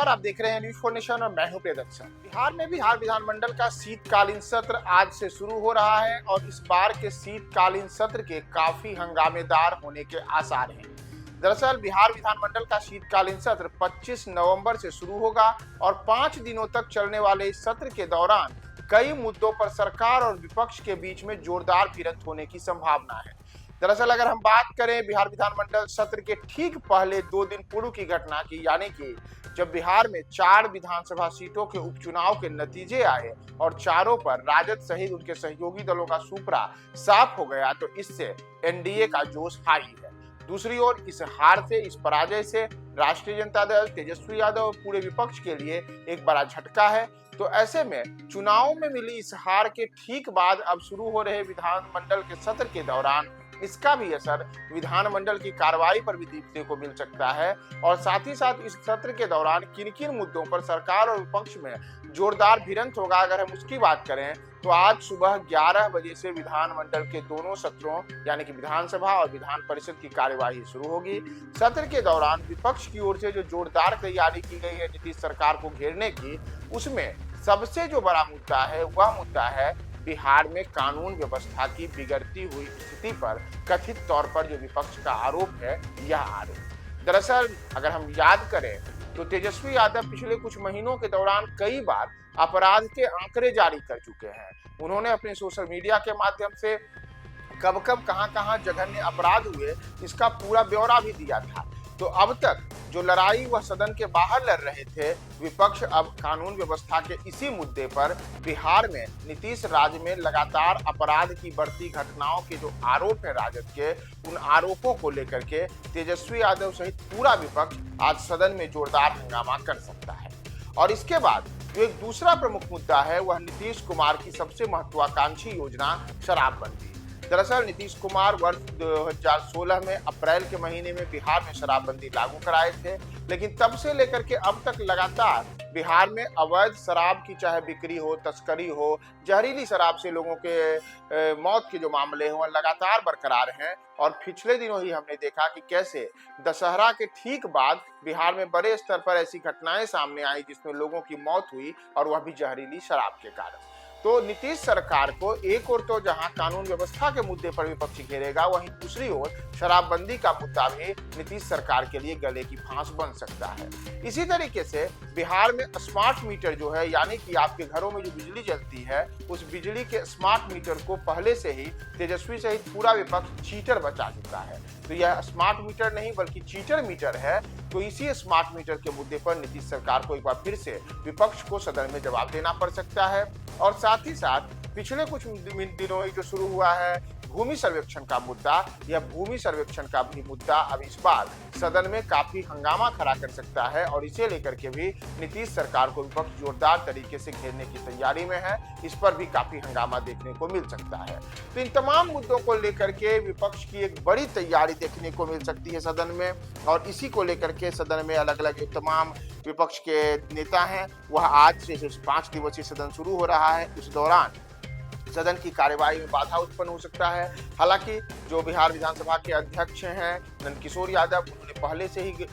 नमस्कार, आप देख रहे हैं न्यूज 4 नेशन और मैं हूं प्रियदर्शन। बिहार में बिहार विधानमंडल का शीतकालीन सत्र आज से शुरू हो रहा है और इस बार के शीतकालीन सत्र के काफी हंगामेदार होने के आसार हैं। दरअसल बिहार विधानमंडल का शीतकालीन सत्र 25 नवंबर से शुरू होगा और 5 दिनों तक चलने वाले इस सत्र के दौरान कई मुद्दों पर सरकार और विपक्ष के बीच में जोरदार भिड़ंत होने की संभावना है। दरअसल अगर हम बात करें बिहार विधानमंडल सत्र के ठीक पहले 2 दिन पूर्व की घटना की, यानी कि जब बिहार में 4 विधानसभा सीटों के उपचुनाव के नतीजे आए और चारों पर राजद सहित उनके सहयोगी दलों का सुपड़ा साफ हो गया, तो इससे एनडीए का जोश हाई है। दूसरी ओर इस हार से, इस पराजय से राष्ट्रीय जनता दल, तेजस्वी यादव और पूरे विपक्ष के लिए एक बड़ा झटका है। तो ऐसे में चुनाव में मिली इस हार के ठीक बाद अब शुरू हो रहे विधानमंडल के सत्र के दौरान इसका भी असर विधानमंडल की कार्रवाई पर भी देखने को मिल सकता है। और साथ ही साथ इस सत्र के दौरान किन किन मुद्दों पर सरकार और विपक्ष में जोरदार भिड़ंत होगा, अगर हम उसकी बात करें तो आज सुबह 11 बजे से विधानमंडल के दोनों सत्रों यानी कि विधानसभा और विधान परिषद की कार्यवाही शुरू होगी। सत्र के दौरान विपक्ष की ओर से जो जोरदार तैयारी की गई है नीतीश सरकार को घेरने की, उसमें सबसे जो बड़ा मुद्दा है वह मुद्दा है बिहार में कानून व्यवस्था की बिगड़ती हुई स्थिति पर कथित तौर पर जो विपक्ष का आरोप है, यह आरोप। दरअसल अगर हम याद करें तो तेजस्वी यादव पिछले कुछ महीनों के दौरान कई बार अपराध के आंकड़े जारी कर चुके हैं। उन्होंने अपने सोशल मीडिया के माध्यम से कब कब कहां जघन्य अपराध हुए इसका पूरा ब्यौरा भी दिया था। तो अब तक जो लड़ाई वह सदन के बाहर लड़ रहे थे विपक्ष, अब कानून व्यवस्था के इसी मुद्दे पर बिहार में नीतीश राज में लगातार अपराध की बढ़ती घटनाओं के जो आरोप है राजद के, उन आरोपों को लेकर के तेजस्वी यादव सहित पूरा विपक्ष आज सदन में जोरदार हंगामा कर सकता है। और इसके बाद जो एक दूसरा प्रमुख मुद्दा है वह नीतीश कुमार की सबसे महत्वाकांक्षी योजना शराबबंदी। दरअसल नीतीश कुमार वर्ष 2016 में अप्रैल के महीने में बिहार में शराबबंदी लागू कराए थे, लेकिन तब से लेकर के अब तक लगातार बिहार में अवैध शराब की चाहे बिक्री हो, तस्करी हो, जहरीली शराब से लोगों के मौत के जो मामले हैं वह लगातार बरकरार हैं। और पिछले दिनों ही हमने देखा कि कैसे दशहरा के ठीक बाद बिहार में बड़े स्तर पर ऐसी घटनाएं सामने आई जिसमें लोगों की मौत हुई और वह भी जहरीली शराब के कारण। तो नीतीश सरकार को एक ओर तो जहां कानून व्यवस्था के मुद्दे पर विपक्ष घेरेगा, वहीं दूसरी ओर शराबबंदी का मुद्दा भी नीतीश सरकार के लिए गले की फांस बन सकता है। इसी तरीके से बिहार में स्मार्ट मीटर जो है, यानी कि आपके घरों में जो बिजली जलती है, उस बिजली के स्मार्ट मीटर को पहले से ही तेजस्वी सहित पूरा विपक्ष चीटर बचा चुका है। तो यह स्मार्ट मीटर नहीं बल्कि चीटर मीटर है। तो इसी स्मार्ट मीटर के मुद्दे पर नीतीश सरकार को एक बार फिर से विपक्ष को सदन में जवाब देना पड़ सकता है। और साथ ही साथ पिछले कुछ दिनों ही जो शुरू हुआ है भूमि सर्वेक्षण का मुद्दा, यह भूमि सर्वेक्षण का भी मुद्दा अब इस बार सदन में काफी हंगामा खड़ा कर सकता है और इसे लेकर के भी नीतीश सरकार को विपक्ष जोरदार तरीके से घेरने की तैयारी में है। इस पर भी काफी हंगामा देखने को मिल सकता है। तो इन तमाम मुद्दों को लेकर के विपक्ष की एक बड़ी तैयारी देखने को मिल सकती है सदन में। और इसी को लेकर के सदन में अलग अलग तमाम विपक्ष के नेता हैं, वह आज से 5 दिवसीय सदन शुरू हो रहा है। इस दौरान सदन की कार्यवाही में बाधा उत्पन्न हो सकता है। हालांकि जो बिहार विधानसभा के अध्यक्ष हैं नंदकिशोर यादव, उन्होंने पहले से ही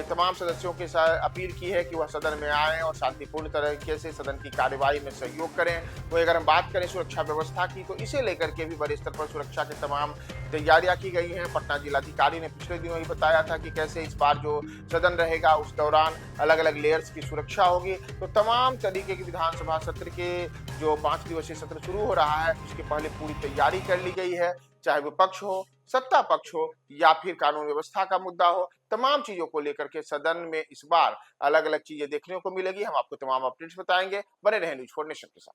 तमाम सदस्यों के साथ अपील की है कि वह सदन में आएं और शांतिपूर्ण तरीके से सदन की कार्यवाही में सहयोग करें। तो अगर हम बात करें सुरक्षा व्यवस्था की, तो इसे लेकर के भी बड़े स्तर पर सुरक्षा के तमाम तैयारियां की गई हैं। पटना जिलाधिकारी ने पिछले दिनों ही बताया था कि कैसे इस बार जो सदन रहेगा उस दौरान अलग अलग लेयर्स की सुरक्षा होगी। तो तमाम तरीके की विधानसभा सत्र के जो 5 दिवसीय सत्र शुरू हो रहा है उसके पहले पूरी तैयारी कर ली गई है। चाहे विपक्ष हो, सत्ता पक्ष हो या फिर कानून व्यवस्था का मुद्दा हो, तमाम चीजों को लेकर के सदन में इस बार अलग अलग चीजें देखने को मिलेगी। हम आपको तमाम अपडेट्स बताएंगे। बने रहें न्यूज 4 नेशन के साथ।